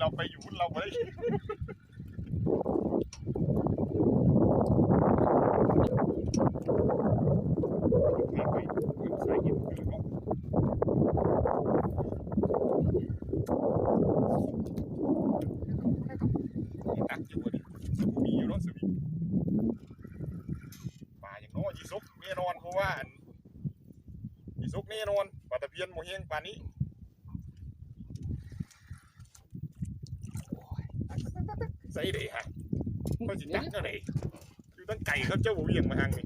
เราไปอยู่เราไปตักอยู่ดิมีอยู่รถสวิงป่าอย่างน้อยยีซุกแน่นอนเพราะว่ายีซุกแน่นอนปลาตะเพียนโมเฮงป่านี้ใส่เดะฮะเขาจิจักก็เลยอยู่ตั้งไก่เขาเจ้าเวียงมาทางนี้